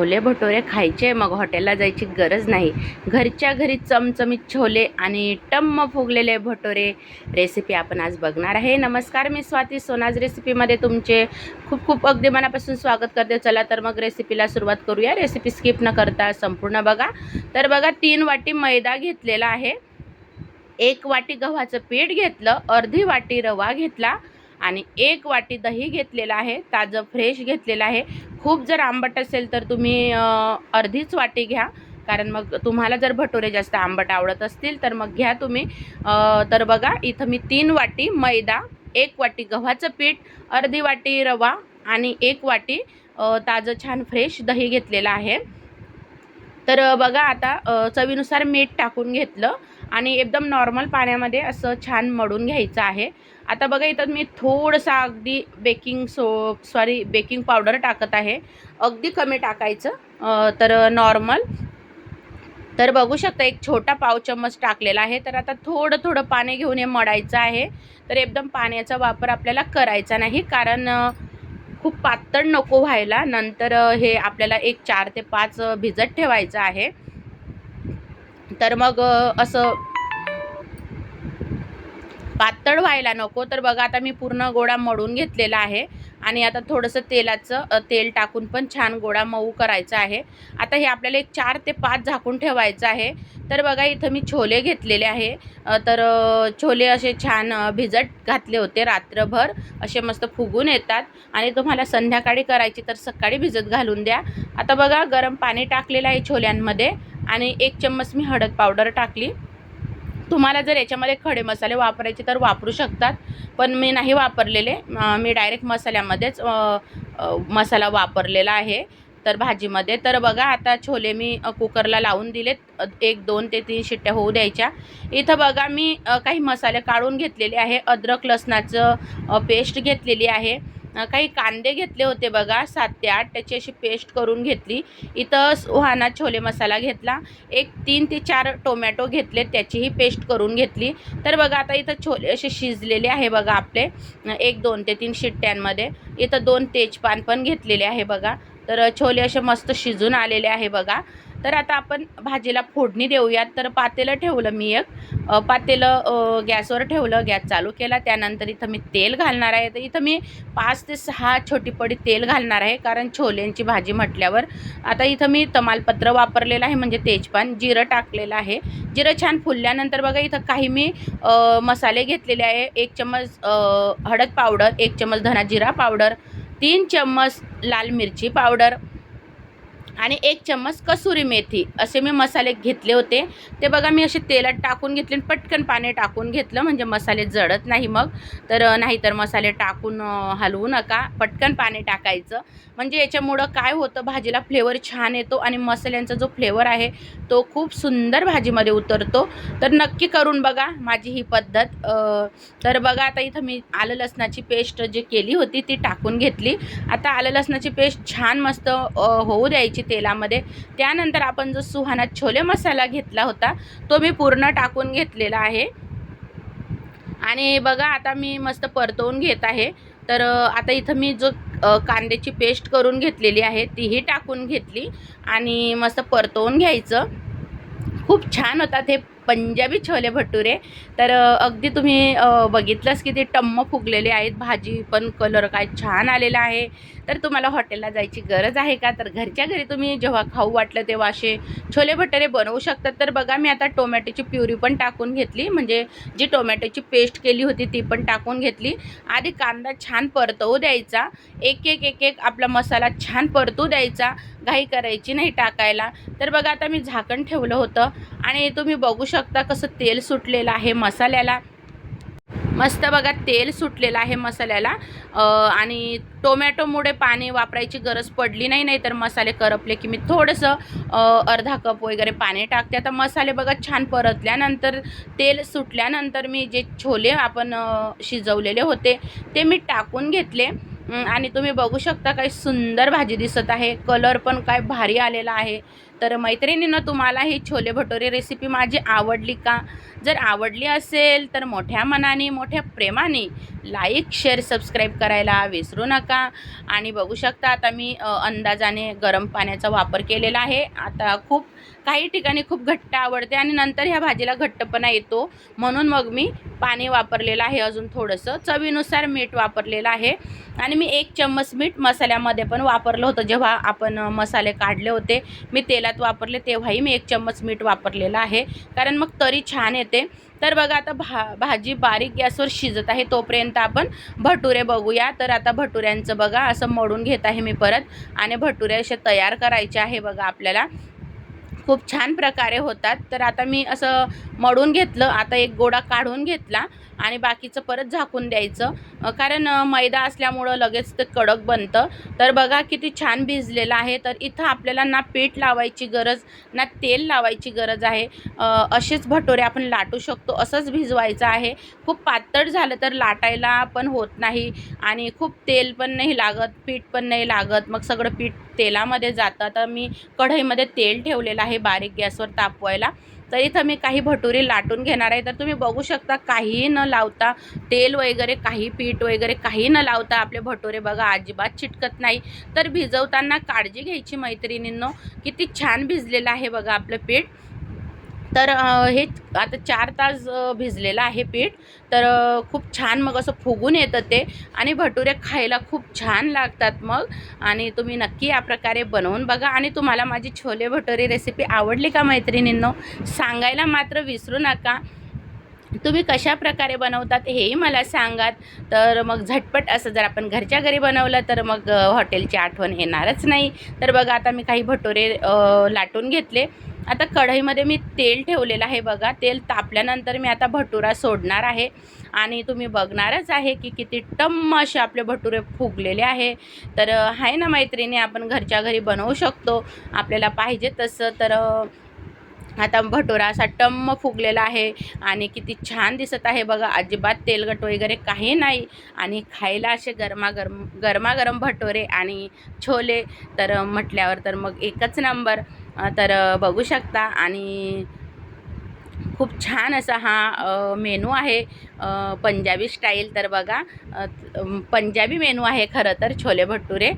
छोले भटुरे खायचे मग हॉटेलला जायची गरज नाही। घरच्या घरी चमचमीत छोले आणि टम्म फुगलेले भटुरे रेसिपी आपण आज बघणार आहे। नमस्कार, मी स्वाती सोनाज रेसिपीमध्ये तुमचे खूप खूप अगदी मनापासून स्वागत करते। चला तर मग रेसिपीला सुरुवात करूया। रेसिपी स्किप न करता संपूर्ण बघा। तर बघा 3 वाटी मैदा घेतलेला आहे, 1 वाटी गव्हाचं पीठ घेतलं, अर्धी वाटी रवा घेतला आणि 1 वाटी दही घेतलेला आहे, ताजं फ्रेश घेतलेलं आहे। खूप जर आंबट असेल तर तुम्ही अर्धीच वाटी घ्या, कारण मग तुम्हाला जर भटुरे जास्त आंबट आवडत असतील तर मग घ्या तुम्ही। तर बघा इथं मी 3 वाटी मैदा, 1 वाटी गव्हाचं पीठ, अर्धी वाटी रवा आणि 1 वाटी ताजं छान फ्रेश दही घेतलेलं आहे। तर बघा आता चवीनुसार मीठ टाकून घेतलं आणि एकदम नॉर्मल पाण्यामध्ये असं छान मळून घ्यायचं आहे। आता बघा इथं मी थोडंसं अगदी बेकिंग पावडर टाकत आहे, अगदी कमी टाकायचं। तर नॉर्मल तर बघू शकता एक छोटा पाव चम्मच टाकलेला आहे। तर आता थोडं थोडं पाणी घेऊन हे मळायचं आहे। तर एकदम पाण्याचा वापर आपल्याला करायचा नाही, कारण खूप पातळ नको व्हायला। नंतर हे आपल्याला एक 4 ते 5 भिजत ठेवायचं आहे। तर मग असं पातळ व्हायला नको। तर बघा आता मी पूर्ण गोळा मळून घेतलेला आहे आणि आता थोडंसं तेल टाकून पण छान गोळा मऊ करायचा आहे। आता हे आपल्याला एक 4 ते 5 झाकून ठेवायचं आहे। तर बघा इथं मी छोले घेतलेले आहे। तर छोले असे छान भिजत घातले होते रात्रभर, असे मस्त फुगून येतात आणि तुम्हाला संध्याकाळी करायची तर सकाळी भिजत घालून द्या। आता बघा गरम पाणी टाकलेलं आहे छोल्यांमध्ये आणि 1 चम्मच मी हळद पावडर टाकली। तुम्हाला जर याच्यामध्ये खडे मसाले वापरायचे तर वापरू शकतात, पण मी नाही वापरलेले। मी डायरेक्ट मसाल्यामध्येच मसाला वापरलेला आहे तर भाजीमध्ये। तर बघा आता छोले मी कुकरला लावून दिलेत, 1 2 ते 3 शिट्ट्या होऊ द्यायच्या। इथं बघा मी काही मसाले काढून घेतलेले आहे। अद्रक लसणाचं पेस्ट घेतलेली आहे, काही कांदे घेतले होते बघा 7 ते 8, त्याची अशी पेस्ट करून घेतली। इथं सुहाना छोले मसाला घेतला, एक 3 ते 4 टोमॅटो घेतले, त्याचीही पेस्ट करून घेतली। तर बघा आता इथं छोले असे शिजलेले आहे बघा आपले 1 2 ते 3 शिट्ट्यांमध्ये। इथं 2 तेजपान पण घेतलेले आहे बघा। तर छोले असे मस्त शिजून आलेले आहे बघा। तर आता आपण भाजीला फोडणी देऊयात। तर पातेलं ठेवलं मी एक, पातेलं गॅसवर ठेवलं, गॅस चालू केला। त्यानंतर इथं मी तेल घालणार आहे। तर इथं मी 5 ते 6 छोटी पडी तेल घालणार आहे, कारण छोल्यांची भाजी म्हटल्यावर। आता इथं मी तमालपत्र वापरलेलं आहे, म्हणजे तेजपान, जिरं टाकलेलं आहे। जिरं छान फुलल्यानंतर बघा इथं काही मी मसाले घेतलेले आहे। 1 चम्मच हळद पावडर, 1 चम्मच धना जिरा पावडर, 3 चम्मच लाल मिरची पावडर आणि 1 चम्मच कसुरी मेथी, असे मी मसाले घेतले होते। ते बघा मी असे तेलात टाकून घेतले आणि पटकन पाणी टाकून घेतलं, म्हणजे मसाले जळत नाही मग। तर नाहीतर मसाले टाकून हलवू नका, पटकन पाणी टाकायचं, म्हणजे याच्यामुळं काय होतं भाजीला फ्लेवर छान येतो आणि मसाल्यांचा जो फ्लेवर आहे तो खूप सुंदर भाजीमध्ये उतरतो। तर नक्की करून बघा माझी ही पद्धत। तर बघा आता इथं मी आलं लसणाची पेस्ट जी केली होती ती टाकून घेतली। आता आलं लसणाची पेस्ट छान मस्त होऊ द्यायची तेलामध्ये। त्यानंतर आपण जो सुहाना छोले मसाला घेतला होता तो मी पूर्ण टाकून घेतलेला आहे आणि बघा आता मी मस्त परतवून घेत आहे। तर आता इथं मी जो कांद्याची पेस्ट करून घेतलेली आहे तीही टाकून घेतली आणि मस्त परतवून घ्यायचं। खूप छान होतात हे पंजाबी छोले भटुरे। तर अगदी तुम्ही बघितलंच की ते टम्म फुगलेले आहेत, भाजी पण कलर काय छान आलेला आहे। तर तुम्हाला हॉटेलला जायची गरज आहे का? तर घरच्या घरी तुम्ही जेव्हा खाऊ वाटलं तेव्हा असे छोले भटुरे बनवू शकतात। तर बघा मी आता टोमॅटोची प्युरी पण टाकून घेतली, म्हणजे जी टोमॅटोची पेस्ट केली होती ती पण टाकून घेतली। आधी कांदा छान परतवू द्यायचा, एक आपला मसाला छान परतू द्यायचा, घाई करायची नाही टाकायला। तर बघा आता मी झाकण ठेवलं होतं आणि तुम्ही बघू शकता कसं तेल सुटलेलं आहे मसाल्याला, मस्त बघा तेल सुटलेलं आहे मसाल्याला। आणि टोमॅटोमुळे पाणी वापरायची गरज पडली नाही, नाहीतर मसाले करपले की मी थोडंसं अर्धा कप वगैरे पाणी टाकते। आता मसाले बघा छान परतल्यानंतर, तेल सुटल्यानंतर मी जे छोले आपण शिजवलेले होते ते मी टाकून घेतले आणि तुम्ही बघू शकता काय सुंदर भाजी दिसत आहे, कलर पण काय भारी आलेला आहे। तर मैत्रिणींनो, तुम्हाला ही छोले भटुरे रेसिपी माझी आवडली का? जर आवडली असेल तर मोठ्या मनाने, मोठ्या प्रेमाने लाईक, शेअर, सबस्क्राईब करायला विसरू नका. आणि बघू शकता आता मी अंदाजाने गरम पाण्याचा वापर केलेला आहे. आता खूप काही ठिकाणी खूप घट्ट आवडते आणि नंतर ह्या भाजीला घट्टपणा येतो, म्हणून मग मी पाणी वापरलेलं आहे. अजून थोडंसं चवीनुसार मीठ वापरलेलं आहे. आणि मी 1 चम्मच मीठ मसाल्यामध्ये पण वापरलं होतं. जेव्हा आपण मसाले काढले होते, मी तेलात वापरले तेव्हाही मी 1 चम्मच मीठ वापरलेलं आहे, कारण मग तरी छान येते. तर बघा आता भाजी बारीक गॅसवर शिजत आहे, तोपर्यंत आपण भटुरे बघूया. तर आता भटुऱ्यांचं बघा असं मळून घेत आहे मी परत, आणि भटुरे असे तयार करायचे आहे बघा आपल्याला. खूप छान प्रकारे होतात. तर आता मी असं मळून घेतलं. आता एक गोळा काढून घेतला आणि बाकीचं परत झाकून द्यायचं, कारण मैदा असल्यामुळं लगेच ते कडक बनतं. तर बघा किती छान भिजलेलं आहे. तर इथं आपल्याला ना पीठ लावायची गरज ना तेल लावायची गरज आहे. असेच भटुरे आपण लाटू शकतो, असंच भिजवायचं आहे. खूप पातळ झालं तर लाटायला पण होत नाही आणि खूप तेल पण नाही लागत, पीठ पण नाही लागत, मग सगळं पीठ तेलामध्ये जातं. तर मी कढईमध्ये तेल ठेवलेलं आहे बारीक गॅसवर तापवायला. तर इथं मी काही भटुरे लाटून घेणार आहे. तर तुम्ही बघू शकता काहीही न लावता, तेल वगैरे काही पीठ वगैरे काही न लावता आपले भटुरे बघा अजिबात चिटकत नाही. तर भिजवताना काळजी घ्यायची मैत्रिणींनो. किती छान भिजलेलं आहे बघा आपलं पीठ. तर हे आता 4 तास भिजलेलं आहे पीठ. तर खूप छान मग असं फुगून येतं ते, आणि भटुरे खायला खूप छान लागतात मग. आणि तुम्ही नक्की या प्रकारे बनवून बघा. आणि तुम्हाला माझी छोले भटुरे रेसिपी आवडली का मैत्रिणींनो? सांगायला मात्र विसरू नका. तुम्ही कशा प्रकारे बनवतात हेही मला सांगात. तर मग झटपट असं जर आपण घरच्या घरी बनवलं तर मग हॉटेलची आठवण येणारच नाही. तर बघा आता मी काही भटुरे लाटून घेतले. आता कढईमध्ये मी तेल ठेवलेलं आहे बघा. तेल तापल्यानंतर मी आता भटुरा सोडणार आहे, आणि तुम्ही बघणारच आहे की किती टम्म असे आपले भटुरे फुगलेले आहे. तर आहे ना मैत्रिणी, आपण घरच्या घरी बनवू शकतो आपल्याला पाहिजे तसं. तर आता भटुरा असा टम्म फुगलेला आहे आणि किती छान दिसत आहे बघा. अजिबात तेलकट वगैरे काही नाही, आणि खायला असे गरमागरम भटुरे आणि छोले तर म्हटल्यावर तर मग एकच नंबर. तर बघू शकता. आणि खूप छान असा हा मेनू आहे, पंजाबी स्टाईल. तर बघा पंजाबी मेनू आहे खरं तर छोले भटुरे.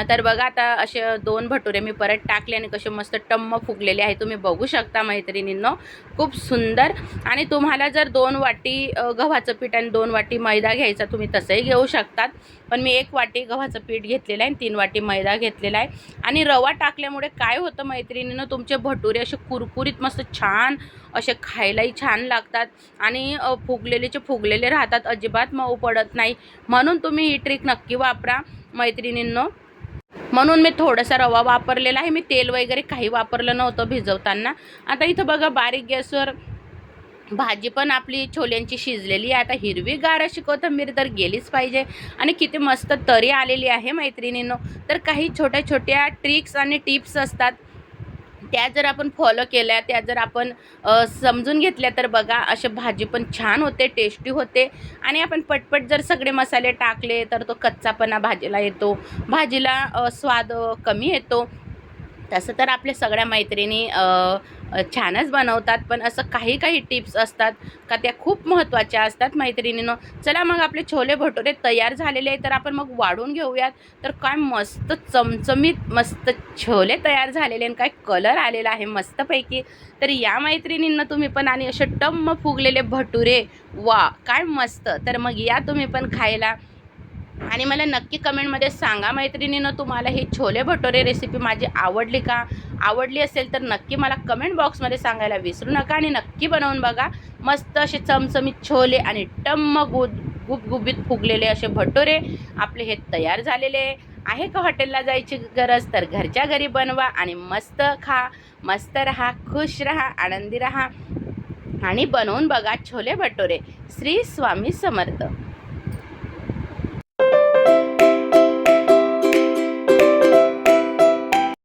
तर बघा आता असे 2 भटुरे मी परत टाकले आणि कसे मस्त टम्म फुगलेले आहे, तुम्ही बघू शकता मैत्रिणींनो. खूप सुंदर. आणि तुम्हाला जर 2 वाटी गव्हाचं पीठ आणि 2 वाटी मैदा घ्यायचा, तुम्ही तसंही घेऊ शकतात. पण मी 1 वाटी गव्हाचं पीठ घेतलेलं आहे आणि 3 वाटी मैदा घेतलेला आहे. आणि रवा टाकल्यामुळे काय होतं मैत्रिणींनो, तुमचे भटुरे असे कुरकुरीत मस्त छान असे खायलाही छान लागतात, आणि फुगलेले राहतात, अजिबात मऊ पडत नाही. म्हणून तुम्ही ही ट्रिक नक्की वापरा मैत्रिणींनो. म्हणून मी थोडासा रवा वापरलेला आहे. मी तेल वगैरे काही वापरलं नव्हतं भिजवताना. आता इथं बघा बारीक गॅसवर भाजी पण आपली छोल्यांची शिजलेली आहे. आता हिरवीगार अशी कोथिंबीर तर गेलीच पाहिजे, आणि किती मस्त तरी आलेली आहे मैत्रिणींनो. तर काही छोट्या छोट्या ट्रिक्स आणि टिप्स असतात, त्या जर आपण फॉलो केल्या, त्या जर आपण समजून घेतल्या, तर बघा अशी भाजी पण छान होते, टेस्टी होते. आणि आपण पटपट जर सगळे मसाले टाकले तर तो कच्चापणा भाजीला येतो, भाजीला स्वाद कमी येतो. तसं तर आपल्या सगळ्या मैत्रिणी छानच बनवतात, पण असं काही काही टिप्स असतात का त्या खूप महत्त्वाच्या असतात मैत्रिणींनो. चला मग आपले छोले भटुरे तयार झालेले आहे, तर आपण मग वाढून घेऊयात. तर काय मस्त चमचमीत मस्त छोले तयार झालेले, आणि काय कलर आलेला आहे मस्तपैकी. तर या मैत्रिणींना तुम्ही पण, आणि असे टम्म फुगलेले भटुरे, वा काय मस्त. तर मग या तुम्ही पण खायला, आणि मला नक्की कमेंटमध्ये सांगा मैत्रिणींनो, तुम्हाला ही छोले भटुरे रेसिपी माझी आवडली का? आवडली असेल तर नक्की मला कमेंट बॉक्समध्ये सांगायला विसरू नका, आणि नक्की बनवून बघा. मस्त असे चमचमीत छोले आणि टम्म गुबगुबीत फुगलेले असे भटुरे आपले हे तयार झालेले आहे. का हॉटेलला जायची गरज, तर घरच्या घरी बनवा आणि मस्त खा, मस्त रहा, खुश रहा, आनंदी रहा, आणि बनवून बघा छोले भटुरे. श्री स्वामी समर्थ.